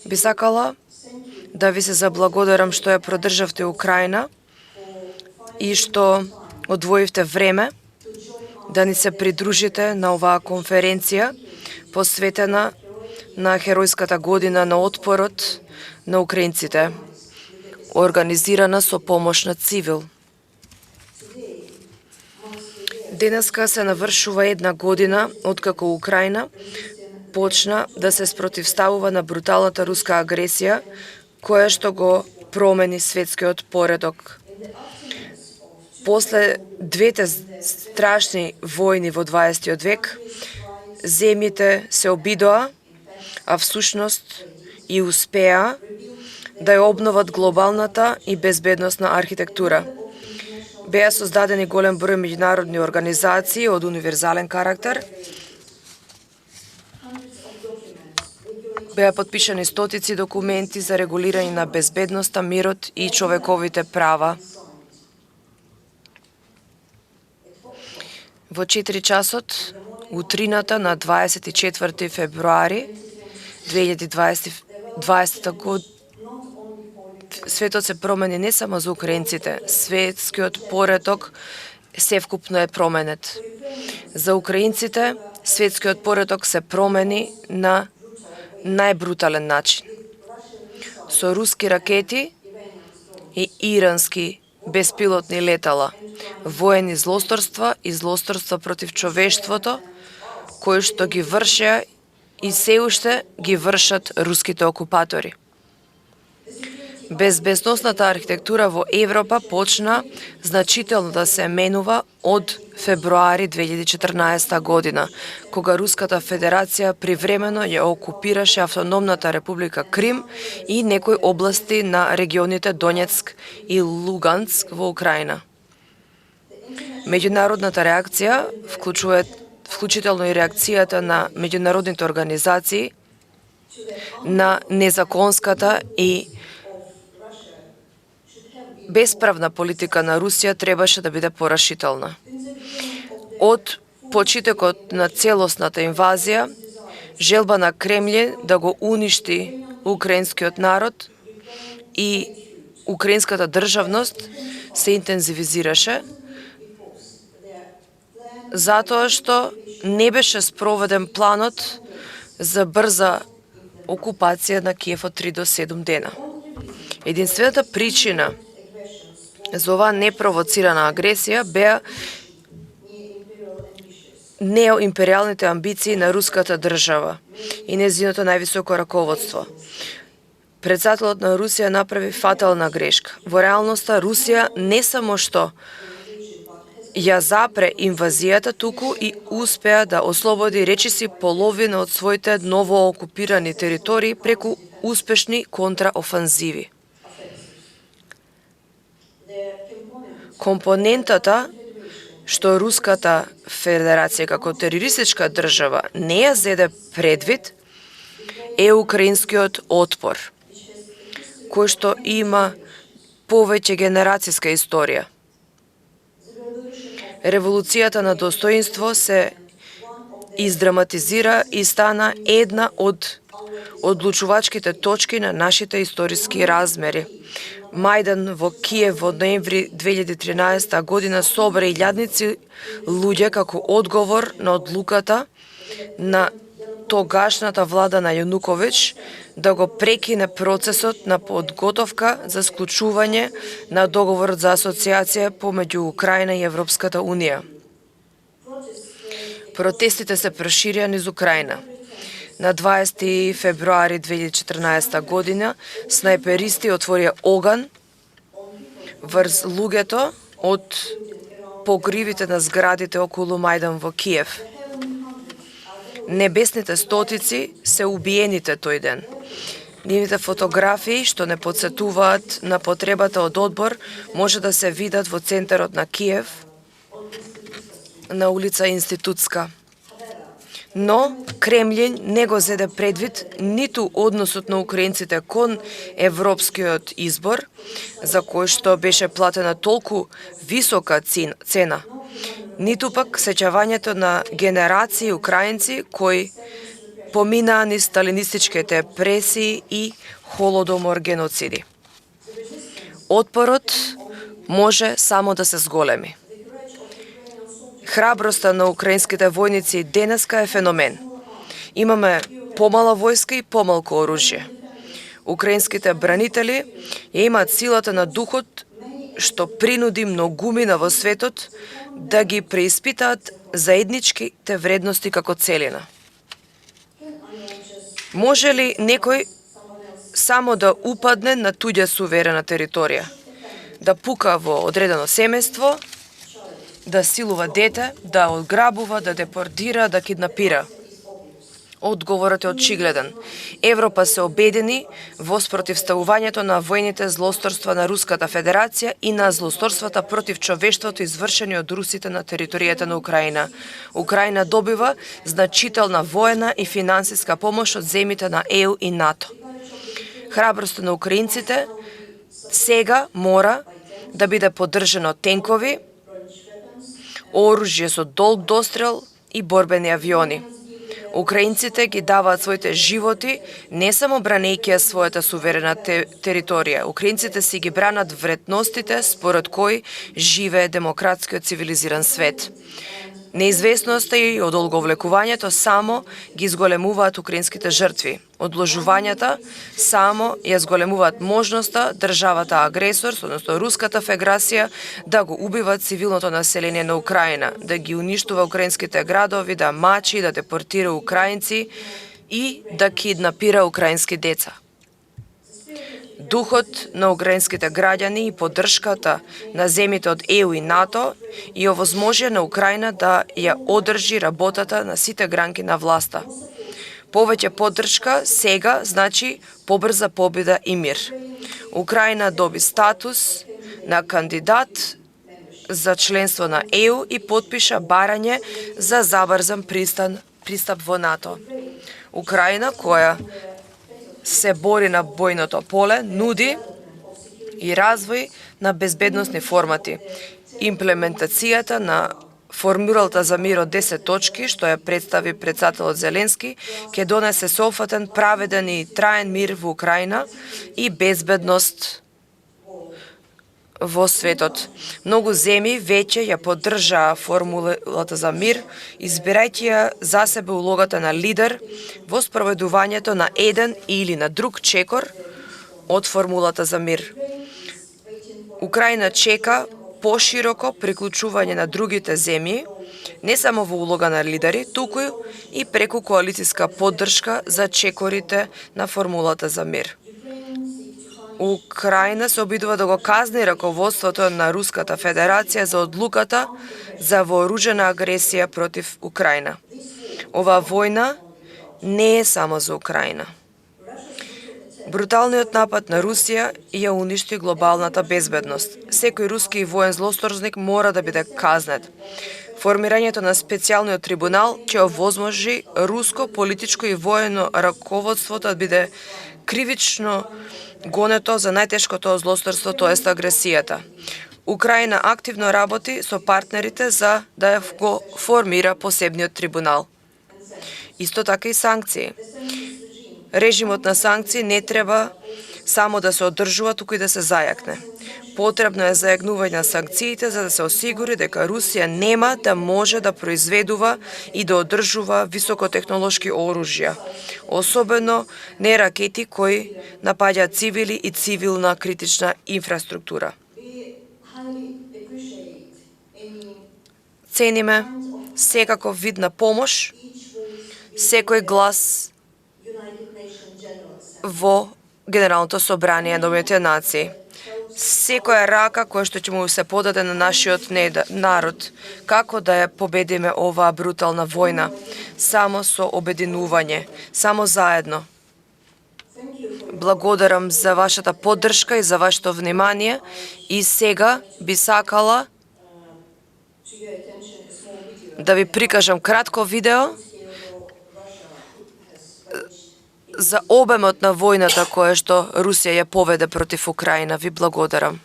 Би сакала да ви се заблагодарам што ја продржавте Украина и што одвоивте време да ни се придружите на оваа конференција посветена на Херојската година на отпорот на украинците, организирана со помош на Цивил. Денеска се навршува една година откако Украина почна да се спротивставува на бруталната руска агресија, која што го промени светскиот поредок. После двете страшни војни во 20 век, земјите се обидоа, а всушност и успеа да ја обноват глобалната и безбедносна архитектура. Беа создадени голем број меѓународни организации од универзален карактер, беа подпишани стотици документи за регулирање на безбедноста, мирот и човековите права. Во 4 часот, утрината на 24 февруари 2020 година, светот се промени не само за украинците, светскиот поредок севкупно е променет. За украинците, светскиот поредок се промени на најбрутален начин. Со руски ракети и ирански беспилотни летала, воени злосторства и злосторства против човештвото, кои што ги вршеа и се уште ги вршат руските окупатори. Безбедносната архитектура во Европа почна значително да се менува од февруари 2014 година, кога Руската Федерација привремено ја окупираше автономната република Крим и некои области на регионите Донецк и Луганск во Украина. Меѓународната реакција, вклучително и реакцијата на меѓународните организации, на незаконската и бесправна политика на Русија требаше да биде порашителна. Од почетокот на целосната инвазија, желба на Кремљин да го уништи украинскиот народ и украинската државност се интензивизираше, затоа што не беше спроведен планот за брза окупација на Киев од 3 до 7 дена. Единствената причина за оваа непровоцирана агресија беа неоимпериалните амбиции на руската држава и нејзиното највисоко раководство. Претседателот на Русија направи фатална грешка. Во реалноста Русија не само што ја запре инвазијата, туку и успеа да ослободи речиси половина од своите новоокупирани територии преку успешни контраофанзиви. Компонентата што Руската Федерација како терористичка држава не ја зеде предвид е украинскиот отпор, кој што има повеќе генерацијска историја. Револуцијата на достоинство се издраматизира и стана една од одлучувачките точки на нашите историски размери. Мајдан во Киев во ноември 2013 година собра илјадници луѓе како одговор на одлуката на тогашната влада на Јануковиќ да го прекине процесот на подготовка за склучување на договорот за асоциација помеѓу Украина и Европската Унија. Протестите се проширија низ Украина. На 20 февруари 2014 година снајперисти отворија оган врз луѓето од покривите на зградите околу Мајдан во Киев. Небесните стотици се убиените тој ден. Нивните фотографии, што не подсетуваат на потребата од одбор, може да се видат во центарот на Киев, на улица Институтска. Но Кремљин не го зеде предвид ниту односот на украинците кон европскиот избор, за кој што беше платена толку висока цена, ниту пак сеќавањето на генерации украинци кои поминаа низ сталинистичките репресии и холодомор геноциди. Отпорот може само да се зголеми. Храброста на украинските војници денеска е феномен. Имаме помала војска и помалку оружје. Украинските бранители ја имаат силата на духот што принуди многумина во светот да ги преиспитаат заедничките вредности како целина. Може ли некој само да упадне на туѓа суверена територија, да пука во одредено семејство, да силува дете, да одграбува, да депортира, да киднапира? Одговорот е очигледен. Европа се обедини во спротивставувањето на војните злосторства на Руската Федерација и на злосторствата против човештвото извршени од русите на територијата на Украина. Украина добива значителна воена и финансиска помош од земјите на ЕУ и НАТО. Храброста на украинците сега мора да биде поддржано тенкови, оружје со долг дострел и борбени авиони. Украинците ги даваат своите животи не само бранејќи ја својата суверена територија. Украинците си ги бранат вредностите според кои живее демократскиот цивилизиран свет. Неизвестноста и одолговлекувањето само ги зголемуваат украинските жртви. Одложувањата само ја зголемуваат можноста државата агресор, односно Руската Федерација, да го убива цивилното население на Украина, да ги уништува украинските градови, да мачи, да депортира украинци и да киднапира украински деца. Духот на украинските граѓани и поддршката на земјите од ЕУ и НАТО и овозможи на Украина да ја одржи работата на сите гранки на власта. Повеќе поддршка сега значи побрза победа и мир. Украина доби статус на кандидат за членство на ЕУ и потпиша барање за забрзан пристап во НАТО. Украина, која се бори на бојното поле, нуди и развој на безбедносни формати. Имплементацијата на формулата за мир од 10 точки, што ја представи претседателот Зеленски, ќе донесе софатен, праведен и траен мир во Украина и безбедност во светот. Многу земји веќе ја поддржаа формулата за мир, избирајќи ја за себе улогата на лидер во спроведувањето на еден или на друг чекор од формулата за мир. Украина чека пошироко приклучување на другите земји, не само во улога на лидери, туку и преку коалицијска поддршка за чекорите на формулата за мир. Украина се обидува да го казни раководството на Руската Федерација за одлуката за вооружена агресија против Украина. Ова војна не е само за Украина. Бруталниот напад на Русија ја уништи глобалната безбедност. Секој руски воен злосторник мора да биде казнет. Формирањето на специјалниот трибунал ќе овозможи руско политичко и воено раководство да биде кривично гонето за најтешкото злосторство, тоест агресијата. Украина активно работи со партнерите за да го формира посебниот трибунал. Исто така и санкции. Режимот на санкции не треба само да се одржува, туку и да се зајакне. Потребно е зајакнување на санкциите за да се осигури дека Русија нема да може да произведува и да одржува високотехнолошки оружја, особено не ракети кои напаѓаат цивили и цивилна критична инфраструктура. Цениме секаков вид на помош, секој глас во Генералното собрание на Обединетите нации. Секоја рака која што ќе му се подаде на нашиот народ, како да ја победиме оваа брутална војна, само со обединување, само заедно. Благодарам за вашата поддршка и за вашето внимание и сега би сакала да ви прикажам кратко видео за обемот на војната која што Русија ја поведе против Украина. Ви благодарам.